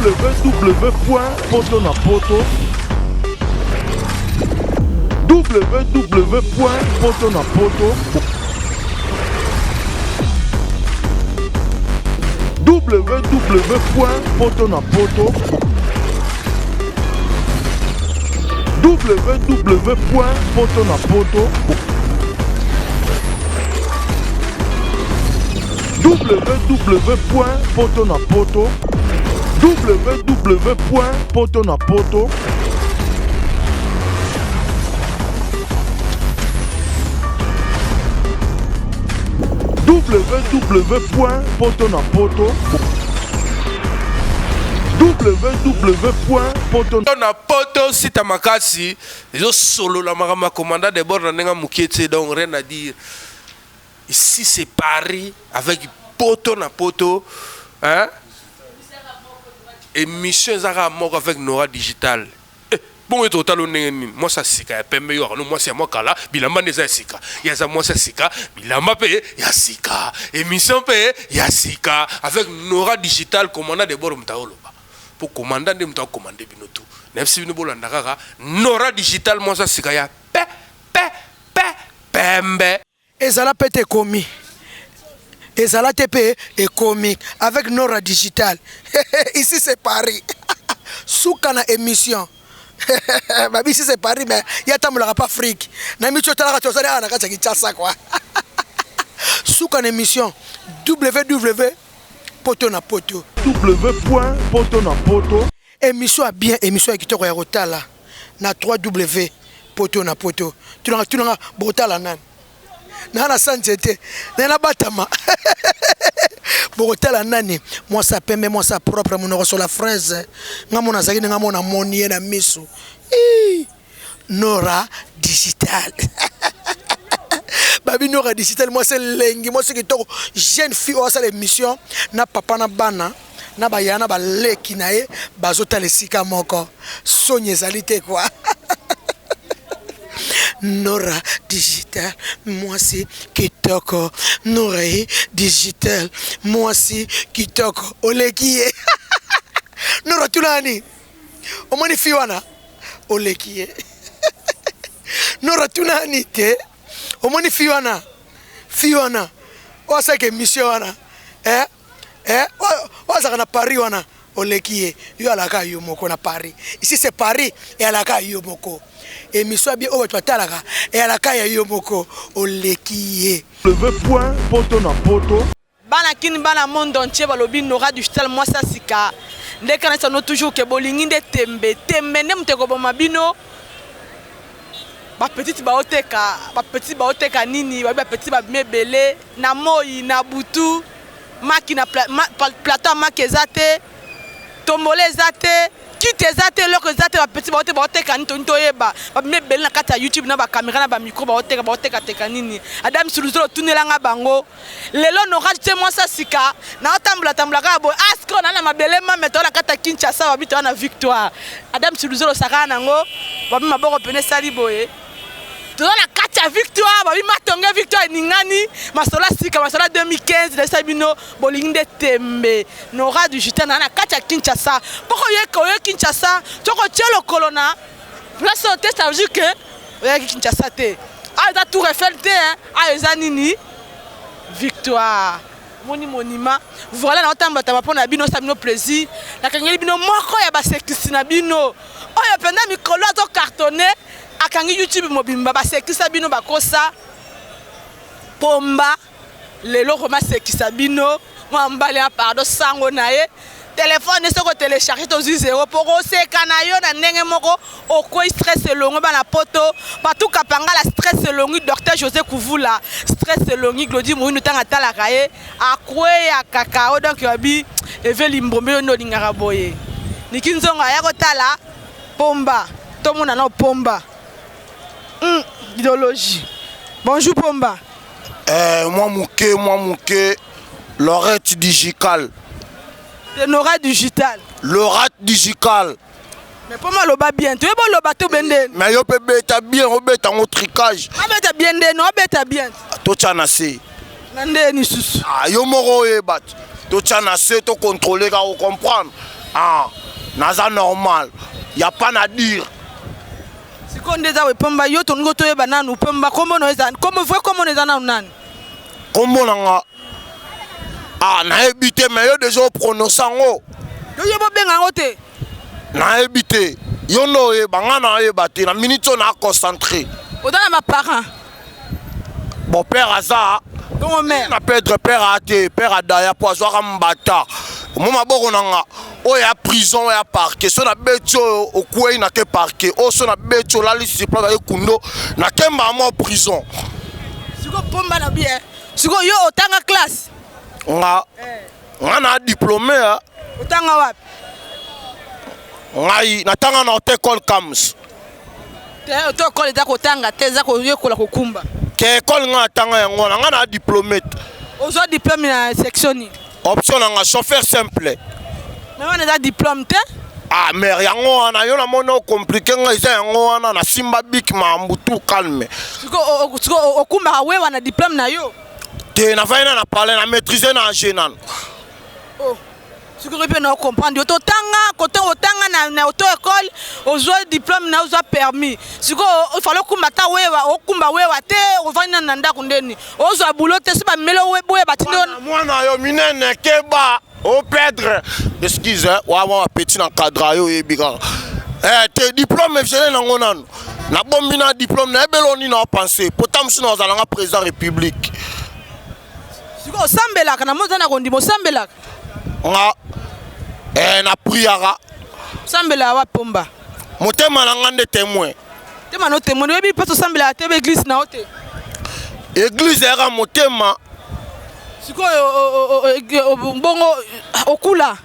www.potonapoto www.potonapoto www.potonapoto www.potonapoto www.potonapoto www.potonapoto www.potonapoto www.potonapoto sita makasi les solo la marama commandant de bord n'enga mukiete donc rien à dire. Ici c'est Paris avec Potonapoto, hein? Émission Zara mort avec Nora Digital. Bon et total moi ça sika pembe yo no moi c'est moi kala bilamba neza sika ya za moi ça sika bilamba pe ya sika émission pe ya sika avec Nora Digital commandant de bord mtaolo pour commandant de mta commander bino tout nefsi bino bolanda kaka Nora Digital moi ça sika ya pembe ezala pete komi ezala tepe et comique avec Nora Digital. Ici c'est Paris. Soukana émission. Babi ici c'est Paris mais il y a pas fric. Na micho tala ka tosale ana ka tsa quoi. Soukana émission www.potonapoto www.potonapoto émission a bien émission kitoko ya rotala na 3W Potonapoto. Tu n'as botala nan. Nana sanjete nana batama botala nani moi ça pembe moi ça propre mon sur la fraise ngamona zaki ngamona monier na miso Nora Digital. Babi Nora Digital moi c'est lengi moi c'est kitoko jeune fille au ça l'émission na papa na bana na bayana ba leki nae bazota lesika moko sonye zalité quoi. Nora Digital, moi c'est kitoko. Nora Digital, moi c'est kitoko. Olekie. Nora tunani. Omani fiwana. Olekie. Nora tunani te. Omani fiwana. Fiwana. Osa ke mission wana. Osa kana Paris wana. Olekie. Yo alaka yo moko na Paris. Ici c'est Paris et alaka yo moko. Et miswa bien o batalaka et à la kaya yomoko olekiye www.potonapoto bana kini bana monde entier balobi Nora Digital moi ça sika ndeka na no toujours ke bolingi nde tembe ne muteko boma bino ba petite ba oteka nini ba petit ba mebele na moi na butu maki na plateau makezate tombole zate quitte zate loko zate ba petit ba oteka nito ntoyeba ba mebele na kata YouTube na ba caméra na ba micro ba oteka teka nini Adam Suluzolo tunelanga bango lelo Nora te moi ça sika na otambula ka bo asko na mabele ma meto na kata Kinshasa ba bito na victoire Adam Suluzolo saka nango ba maboko pene sali boye to na kata victoire ba matonga victoire ningani masola sika masola 2015 de Sabino bolingde tembe Nora Digital na kata Kinshasa poko yeko Kinshasa toko tielo kolona place au test ça veut dire que oya Kinshasa te a tout refait te a eza nini victoire moni monima voilà na otamba tamba pona bino sabino plaisir na kangeli bino moko ya ba sekisi na bino oyo penda mikolo to cartonné akangi YouTube mobimba ba sekisa bino bakosa pomba lelo koma sekisa bino mwambale pardon sango nae téléphone soko télécharger to 0 pour oseka na yo na ndenge moko okoi stress longo bana poto partout kapanga la stress longo docteur José Kouvula stress longo Glody Moïno tanga tala kaye akwe ya kakao donc yobi eveli mbombe no lingara boye nikinzonga ya kotala pomba to mona na pomba idéologie. Bonjour Pomba. Moi mouké, Lorette Digital. C'est Nora Digital. Lorette Digital. Mais Pomba loba bien. Tu es bon loba to bende. Mais yo pe beta bien, on beta en tricage. Ah beta bien de, non beta bien. To chanase. Nande ni susu. Ah yo moro e bat. To chanase to contrôler ka o comprendre. Ah, naza normal. Y a pas à dire. sikoyo nde eza wepomba yo toningo toyeba nanu pemba kombono eza vrai kombono eza nanu nani Kombo nanga. Ah, na ebité mais yo déjà prononçant ngo. yo bobenga yango te Na ebité. Yo no e banga na e baté na minute on a concentré. otana baparent Bon père aza. dongo mère Na perdre père a te père a daya po azwa mbata. Moma boko nanga. O ya prison ya parquet. So na betio o kwei na ke parquet. O so na betio la lisi pla ba kundo na kemba mo prison. sikoyo pomba na bien sikoyo yo otanga classe Nga na diplômé otanga wapi ngai natanga na école Kams. te to ekole eza kotanga te eza koyekola kokumba Ke école nga tanga yango nga na diplômé. ozwa diplôme na section nini Option nga chauffeur simple. me wana eza diplôme te Ah mère yango wana yo na mono compliqué nga isa yango wana na simba bik mambu tout calme. sikoyo okumbaka wewa na diplôme na yo Te na vaina na parler na maîtriser na génan. sikoyo mpe na ocomprendre yo totanga kotonga otanga na auto école ozwa diplôme na ozwa permis sikoyo ofale okumba ta wewa okumba wewa te ovandi nani na ndako ndeni ozwa bulo te so bameli boyeba tindi Mwana yo minene keba au perdre. Excuse wa petit na cadre yo yebika. Te diplôme fele nango nanu. Na bombi na diplôme na ebeloni na penser. Pourtant msina ozalanga président république. sikoyo osambelaka na moza na kondima osambelaka Nga na priara. osambelaka wapomba Motema na nga nde témoin. te mano temoni oyebi mpe tosambelaka te baeglise na yo te Église era motema. sikoyo bongo okula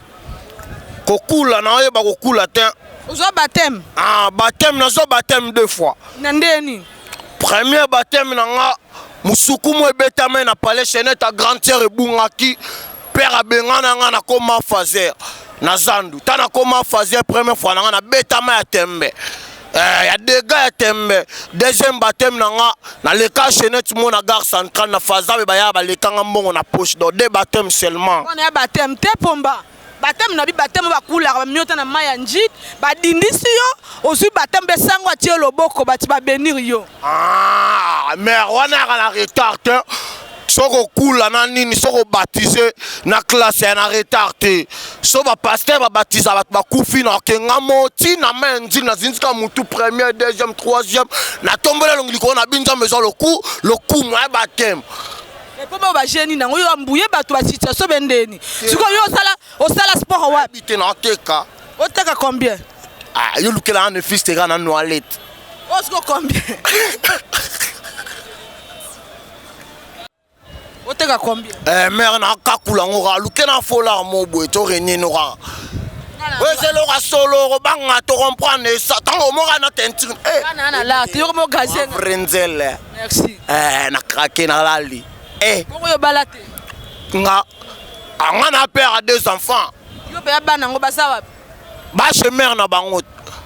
Kokula na oyeba kokula te. ozwa baptême Ah baptême nazo baptême 2 fois. na ndeni Premier baptême na nga musuku mo ebetama na palais Chenette à grande sœur ebungaki. Père abengana nga na koma fazer na zandu. Tana koma fazer première fois na nga na betama ya tembe. Ya dégâts ya tembe. Deuxième baptême na nga na leka Chenette mo na gare centrale na faza be baya ba lekanga mbongo na poche do 2 baptêmes seulement. wana ya baptême te pomba baptême na bi baptême bakulaka bamiota na mai ya njit badindisi yo ozwi baptême besango atie loboko bati babenir yo Ah, mère wana na retard te. Soko kula na nini soko baptisé na classe na retard te. So ba pasteur ba baptiser ba kufi na kenga moti na menzi na zinska mutu premier deuxième troisième na tombela longiliko na binza maison le coup moi baptême. epomba bajeni nango yo ambuye bato basituation bendeni sikoyo yo osala sport wapi Habité na teka. oteka combien Ah, yo lukela na fils te na noilette. osiko combien oteka combien Mère na kakula ngora lukela fola mo boy to reni no ra. Ouais, c'est le solo banga to comprendre ça tango mo na tentine. kana na la te yo mo gazen Frenzel. merci Na craquer na lali. bongo yo bala te Nga anga na père à 2 enfants. yo pe ya bana ngo basa wapi Ba chez mère na bango.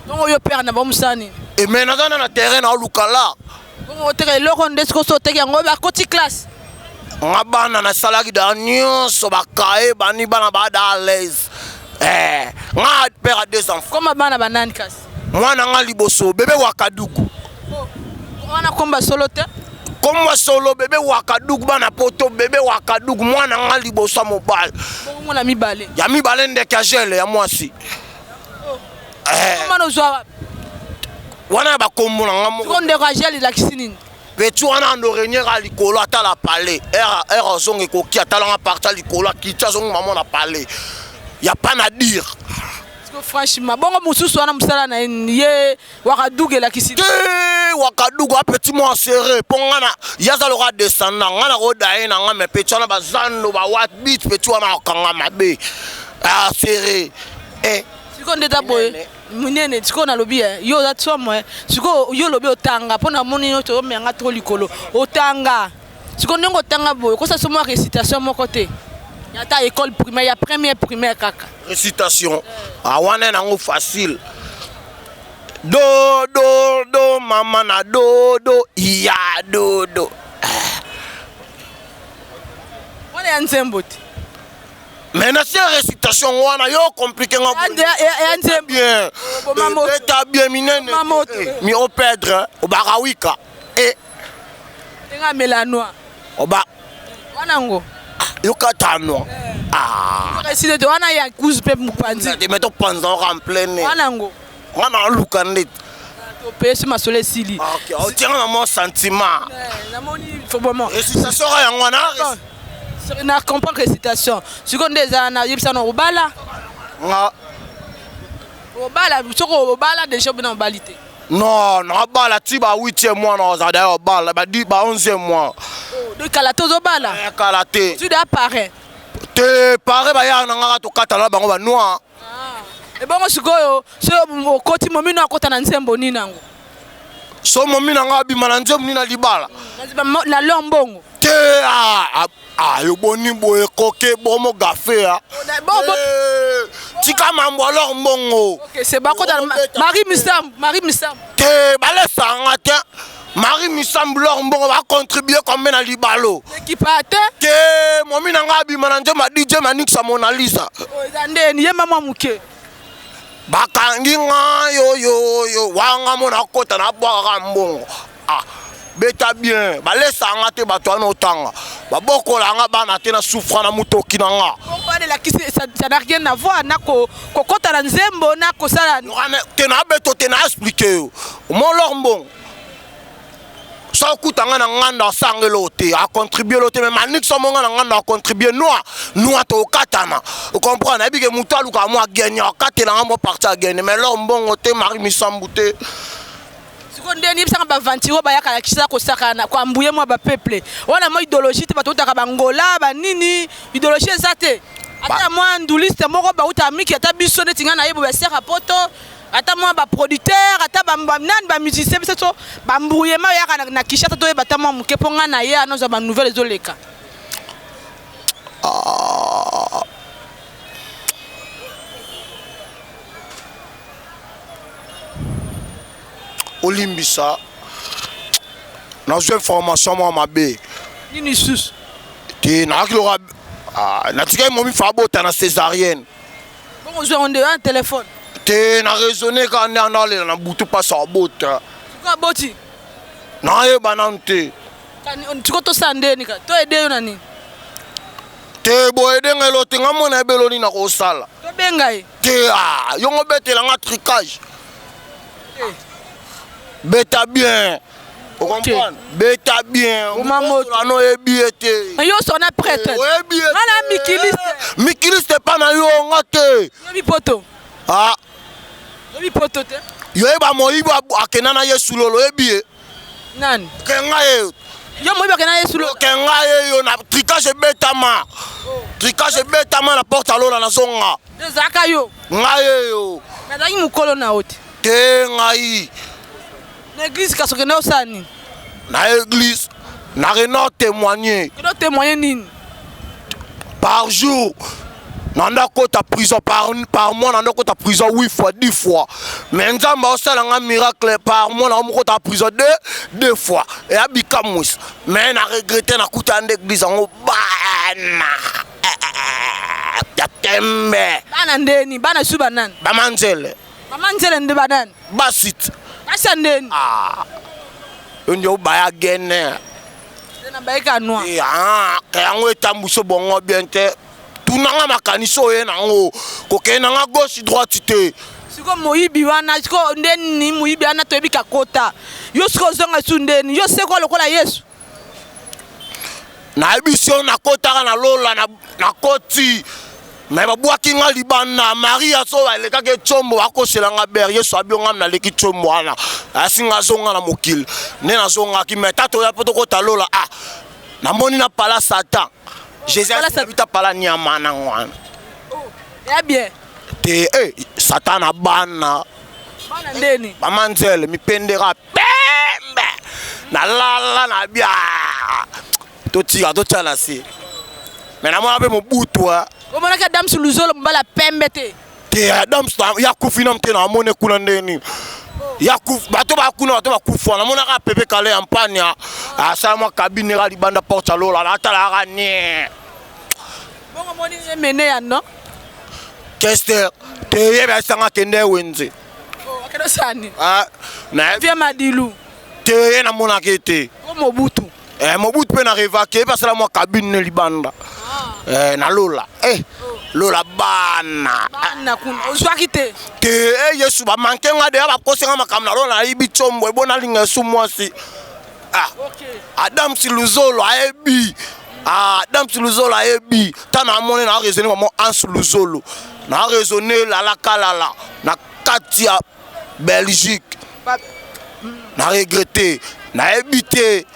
bongo yo père na bamusani Et maintenant na terrain na lukala. bongo oteka eloko nde siko so oteki yango bakoti classe Nga bana na salaki da nyonso bakae bani bana ba da à l'aise. Nga père à 2 enfants. koma bana banani kasi Mwana nga liboso bébé wakaduku. wana komba solo te Comme moi solo bébé wakaduku bana poto bébé wakaduku mwana nga liboso mobile. bongo mona mibale Ya mi balende kajele ya mwasi. komana ozwa wapi Wana ba kombo na nga siko ndeko ageli elakisi nini Petu wana andorenier à likolo atala palais. Era zonge koki atala parta likolo kitcha zonge maman na palais. Y a pas à dire. siko franchement bongo mususu wana musala na ye wakaduga elakisi nini Wakadugu a petit mo serré pongana yaza le roi descendant ngana roda ina nga me petu wana bazando ba wat bit petu wana kanga mabe. Ah serré. siko ndeta boye munene siko nalobi yo oza tsomo siko yo lobi otanga mpona moni yo toyomenga toko likolo otanga siko ndenge otanga boye kosa so mwa récitation moko te yata école primaire ya première primaire kaka Récitation. Ah wana nango facile. Do do do mama na do do ya do do. wana ya nzembo te Mais na c'est récitation wana yo compliqué nga bien. Beta bien minene. Mi au perdre au barawika et nga melanoa. Oba Wanango. Yo katano. Ah. Réciter de wana ya couche pe mupanzi. Te meto panza en pleine. Wanango. Wana lukandit. To pèse ma sole sili. OK, o tient na mon sentiment. Na moni faut bon. Récitation ya wana. Na comprend récitation. Seconde déjà na yebisa no obala. Nga Obala, soko obala déjà bina obalite. non, na bala ti ba 8e mois na ozada yo bala ba 11e mois. De kalato obala. Ya kalate. Tu dois paraître. Te pare ba ya na nga to katala bango ba noa. E bongo sikoyo, so okoti momino akota na nsembo nini nango. So momina nga bima na nzembo ni na libala. Na lombongo. Te yo boni boye koke bomo gafe ya. Tika mambo alors mbongo. OK, c'est ba kota Marie Missam. Te bale sanga te. Marie Missam lor mbongo va contribuer comme na libalo. Ekipate. Te momina nga bima na nzembo DJ Manix sa Mona Lisa. Ndeni ye mama muke. Bakangi nga yo wanga mona kota na bwaka mbongo. Beta bien balesa nga te bato ana otanga babokola nga bana te na souffra na mutoki na nga Pourquoi la qui ça n'a rien à voir na ko kota na nzembo na ko sala te na beto te na expliquer yo mo lor mbongo sa kutanga na nganda sangelo te a contribuer lote mais Manix so monga na nganda a contribuer noa to katana vous comprenez ebike muto aluka mo agenya akatela nga mo parti agenya mais lor mbongo te Marie Missam te ndeni bisanga ba vantiro ba yakala kisa ko sakana kwa mbuye mwa ba peuple wana mo idéologie te bato taka bangola ba nini idéologie ezate ata mwa nduliste moko ba uta miki ata biso ne tinga na yebo ba sera poto ata mwa ba producteur ata ba nani ba musicien biso ba mbuye ma yakana na kishata to yeba ta mwa muke ponga na ye anoza ba nouvelles ezoleka Olimbisa na zo information mo mabe nini sus te na akilora na tika mo mi fa bota na césarienne bon zo on un téléphone te na raisonner ka na le na butu pa sa bota ko boti na ye banante kan tiko to sandeni ka to ede yo nani te bo ede ngelo te ngamona ebeloni na ko sala to bengai te yongo betela nga tricage beta bien. Vous comprenez? Beta bien. Vous m'amote. Non, ebiete. Yo sona prêtre. Mana mikiliste. Mikiliste pas na yo ngate. Yo poto. Yo poto te. Yo eba moiba akena na Yesu lolo ebie. Nani? Kenga ye. Yo moiba akena Yesu lolo. Kenga ye yo na tricage betama. Tricage betama na porte alola na zonga. Zaka yo. Ngaye yo. Na dai mukolo na oti. Te ngai. L'église kasoke na osani. Na église na rena témoigner. Kino témoigner nini? Par jour. Nanda kota prison par mois nanda kota prison 8 fois 10 fois. Mais nzamba osala nga miracle par mois na kota prison 2 fois. Et abika mousse. Mais na regretter na kuta l'église en bana. Ya tembe. Bana ndeni, bana suba nani? Bamanzele. Bamanzele nde banani? Basit. Asa ndeni. Ndio baya gene. Na baika noa. Kayango etambuso bongo bien te. Tunanga makaniso ye nango. Kokena nga gauche droite te. Siko moyibi wana, siko ndeni moyibi wana to ebika kota. Yo siko zonga su ndeni, yo seko lokola Yesu. Na ebision na kota na lola na koti. Mais babwaki nga libana Maria so aleka ke chombo akosela nga ber Yesu abionga na leki chombo ana asinga zonga na mokil ne na zonga ki metato ya poto kota lola na moni na pala Satan Jésus habita pala nyama na ngwana ya bien te Satan na bana ndeni bamanzele mipendera pembe na lala na bia totia la si mais na mona be mobutu Comment est-ce que Adam Suluzolo mbala pembete? Te Adam ya kufina mte na amone kuna ndeni. Ya kuf bato ba kuna bato ba kufa na mona ka pepe kale ampania. Asa mo kabine ga libanda porta lola na tala ga ni. bongo moni mene ya non Kester te yeba sanga kende wenze akeno sani na vie madilu te ye na mona kete Mobutu Mobutu pe na révaquer parce la moi cabine ne libanda na lola lola bana kun ozwaki te te yesu ba manke nga de ba kosenga makamna lola ibi chombo e bona linga su mwasi Adam Siluzolo aebi Adam Siluzolo aebi tana mone na raisonner maman Ans Luzolo na raisonner la kalala na katia Belgique na regretter na évité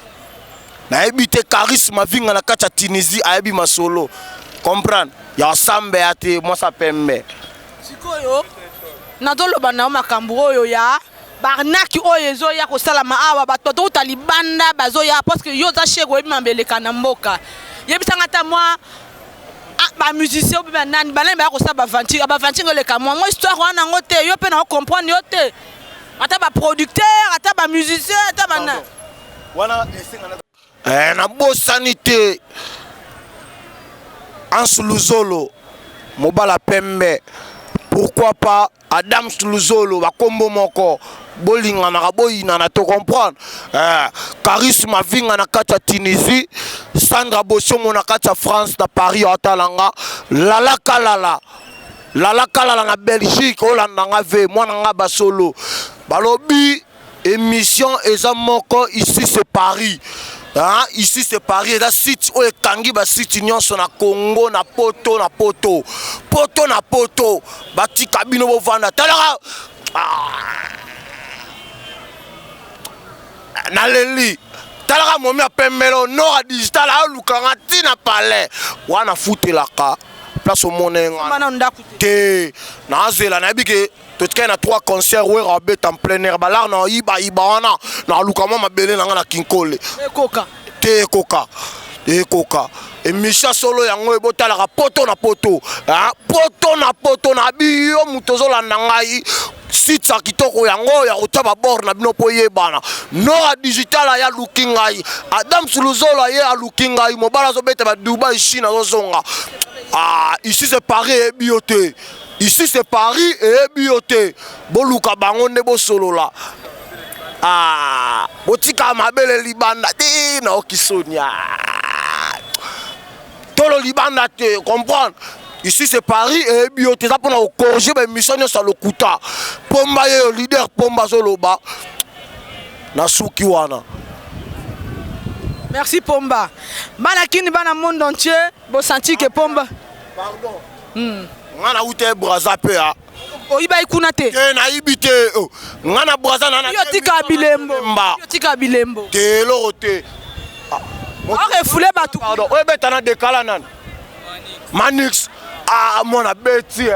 charisme vinga na katia Tunisie aebi masolo comprendre ya sambe ate moi ça pembe sikoyo nazoloba na makambo oyo ya barnaki oyo ezoya kosalama awa bato tota libanda bazoya parce que yo za shego ebi mambeleka na mboka yebisanga ta moi ba musicien obi banani balani ba kosala ba vantinga leka moi histoire wana ngote yo pe na comprendre yo te ata ba producteur ata ba musicien ata bana wana na bosanité Ans Luzolo mobala pembe pourquoi pas Adam Luzolo ba kombo moko bolinga na boyina na to comprendre charisme vinga na kata Tunisie Sandra Boshomo na kata France na Paris atalanga lala kalala na Belgique Hollande nga ve mwana nga basolo balobi émission eza moko ici c'est Paris. Ici c'est Paris, et là site où est Kangi ba site union sur na Congo na poto bati kabino bo vanda talaka na leli talaka momi apemelo nord digital a lukanga tina palais wana futelaka place au monenga te na zela na bike tout cas na 3 concerts où rabet en plein air balar na iba wana na lukama mabele na na kinkole koka et Micha solo yango ebotala ka poto na poto na biyo mutozo la ngai site kitoko yango ya kotaba bord na bino po yebana nora digital ya lookingai Adam Suluzolo ya lookingai mobala zo beta ba Dubai China zo zonga ici c'est Paris et bioté. Ici c'est Paris et bioté. Boluka bango ne bo solo la. Botika mabele libanda te na okisonia. Tolo libanda te comprendre. Ici c'est Paris et bioté ça pour na corriger ba mission ça le kuta. Pomba ye leader pomba zoloba. Na suki wana. Merci Pomba. Manakini bana monde entier, bo senti que Pomba. Pardon. Ngana ute braza pe a. Oyiba ikuna te. Ke na ibite. Ngana braza na na. Yo tika bilembo. Te lorote. Refoulé batu. Pardon. Oye beta na dekala nan. Manix. Mon abeti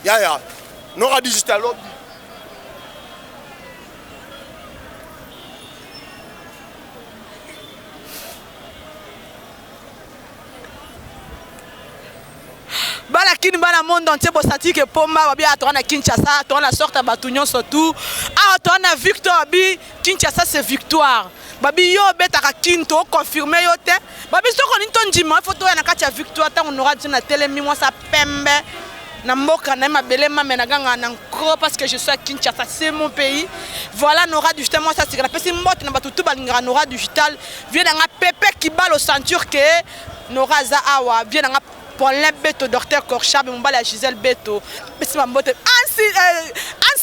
Ya. Nora digital lobby. Balakini bana monde entier bo senti que Pomba babi atona Kinshasa atona sorta batunyon surtout atona victoire bi Kinshasa c'est victoire babi yo betaka kinto confirmer yo te babi soko ni tonjima photo ya na kati ya victoire ta on aura dit na telemi moi ça pembe na mboka na mabele mame na ganga na nkro parce que je suis à Kinshasa c'est mon pays voilà Nora digital moi ça c'est la pesi mbote na batutu balinga Nora digital vient nga pepe qui balle au ceinture que Nora za awa vient nga Paulin Beto, docteur Korchab, mon bal à Gisèle Beto. Ansi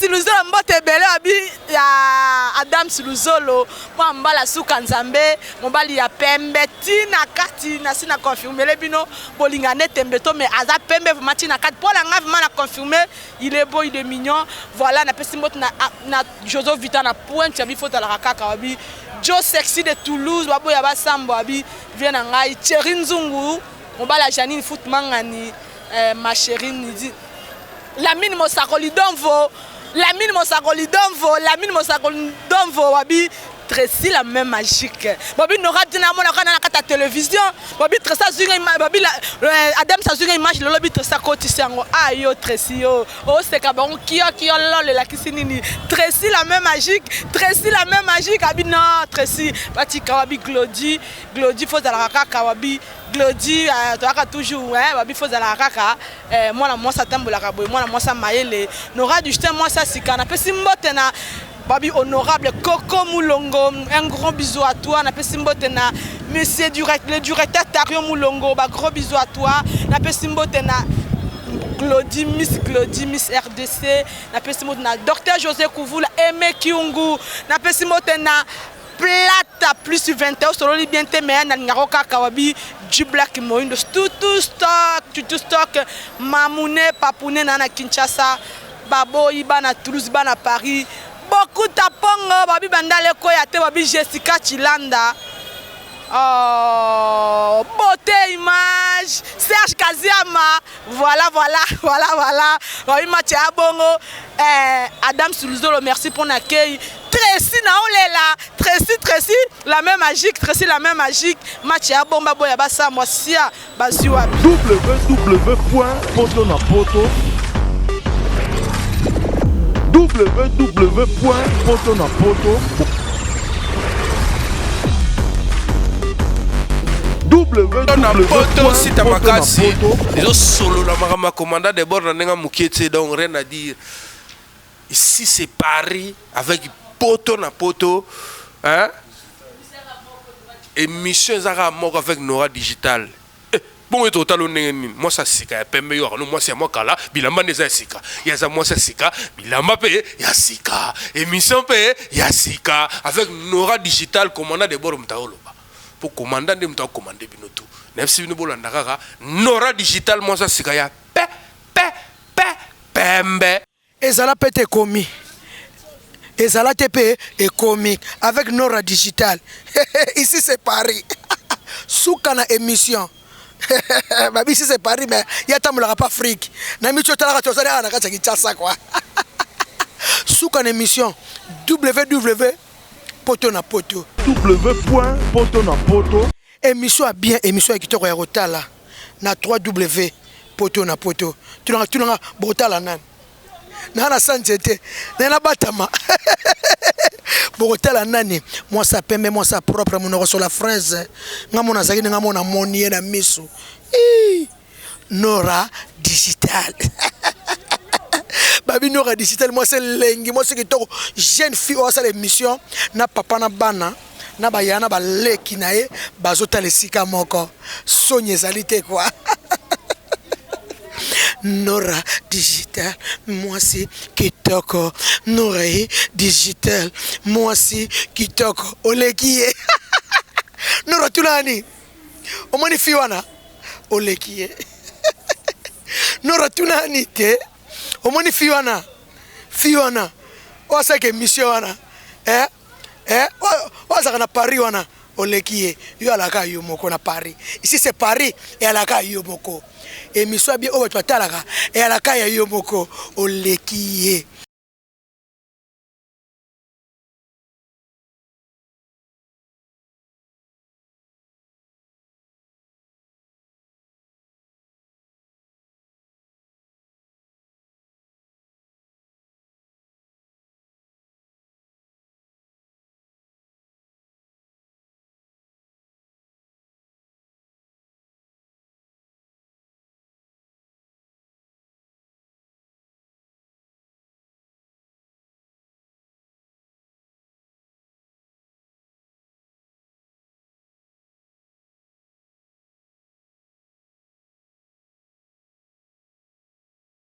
Luzolo mbote bele abi ya Adam Siluzolo. Moi mbala suka nzambe, mon bal ya pembe tina kati na sina confirmer le bino bolinga netembeto mais aza pembe vraiment tina kati pour la nga vraiment na confirmer, il est beau, il est mignon. Voilà na pesi mbote na Jozo Vita na pointe ya bi faute la kaka abi. Joe Sexy de Toulouse, babo ya ba sambo abi vient na ngai Thierry Nzungu. On va la Janine foot mangani ma chérie ni dit la mine mosakoli donvo wabi Tracy la même magique. Babi Nora Dinamo la kana kata télévision. Babi Tressa zunga babi Adam sa zunga image le lobby Tressa koti sango. Ayo Tracy yo. Oh c'est ka bon kio lol la kisinini. Tracy la même magique. Tracy la même magique. Abi non Tracy. Bati kawabi Glody faut dans la kaka wabi. Glody toaka toujours hein babi faut dans la kaka. Moi ça tambola kaboy. Moi ça maïle. Nora du justin moi ça sikana. Pesi mbote na Babi honorable Coco Moulongo, un gros bisou à toi. Na pesimbotena monsieur le directeur Tario Moulongo, ba gros bisou à toi. Na pesimbotena Glody, Miss RDC. Na pesimbotena docteur José Kouvoula, Aimé Kiungu. Na pesimbotena Plata plus 21 sur le bien témé na ngaroka kawabi du Black Moindo. Tout stock Mamoune Papouné na Kinshasa, Babo Iba na Toulouse, ba na Paris. Beaucoup tapongo babi bandale koya te babi Jessica Chilanda. Oh, beauté image Serge Kaziama. Voilà. Babi Matia Bongo. Adam Suluzolo, merci pour l'accueil. Tracy Naolela. Tracy la même magique. Tracy la même magique. Matia Bomba Boya Basa Mosia Baziwa. www.potonapoto www.potonapoto poto sita makasi les solo la marama commandant de bord na mukete donc rien à dire ici c'est Paris avec poto na poto hein émission zara moko avec Nora Digital. Bon et total moi ça sika pembe yo no moi c'est moi kala bilamba neza sika yaza moi ça sika bilamba pe ya sika émission pe ya sika avec Nora Digital commandant de bord mtaoloba pour commandant de mta commander binoto nefsi bino bolanda kaka Nora Digital moi ça sika ya pembe ezala pete komi ezala tepe et comique avec Nora Digital. Ici c'est Paris. Soukana émission. Babi ici c'est Paris mais yata mulaka pas Afrique. Na micho talaka tosana na kacha kichasa kwa. Soukana émission www.potonapoto. www.potonapoto. Émission a bien émission kitoko ya rotala na 3W Potonapoto. Tunanga botala nan. Nana sanjete nana batama botala nani moi ça pembe moi ça propre mon sur la fraise ngamona zaki ngamona monier na misu Nora Digital. Babi Nora Digital moi c'est lengi moi c'est kitoko jeune fille au ça l'émission na papa na bana na bayana ba leki nae bazota lesika moko sonye zalité quoi. Nora Digital, moi c'est kitoko. Nora Digital, moi c'est kitoko. Olekie. Nora Tulani. Omani fiwana. Olekie. Nora Tulani te. Omani fiwana. Fiwana. Osa ke mission wana. Osa kana Paris wana. Olekie. Yo alaka yo moko na Paris. Ici c'est Paris et alaka yo moko. Et Miswa bien au Patalaka et à la caille Yomoko au Lekiye.